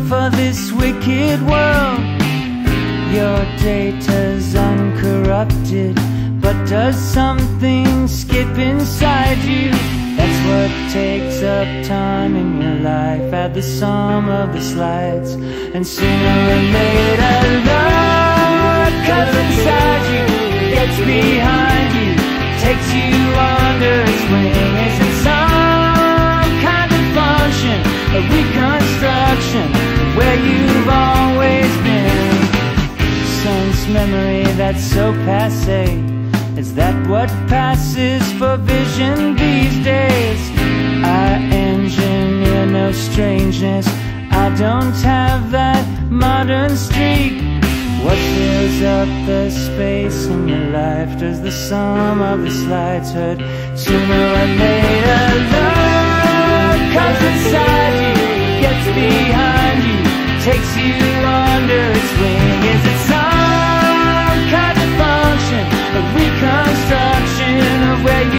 for this wicked world. Your data's uncorrupted, but does something skip inside you? That's what takes up time in your life. Add the sum of the slides, and sooner or later love comes inside you, gets behind you, takes you under its wing. Is it some kind of function, a reconstruction of where you've always been? Sense memory that's so passé, is that what passes for vision these days? I engineer no strangeness, I don't have that modern streak. What fills up the space in your life? Does the sum of the slides hurt? Sooner or later love comes inside you, gets behind you, takes you under its wing. Is it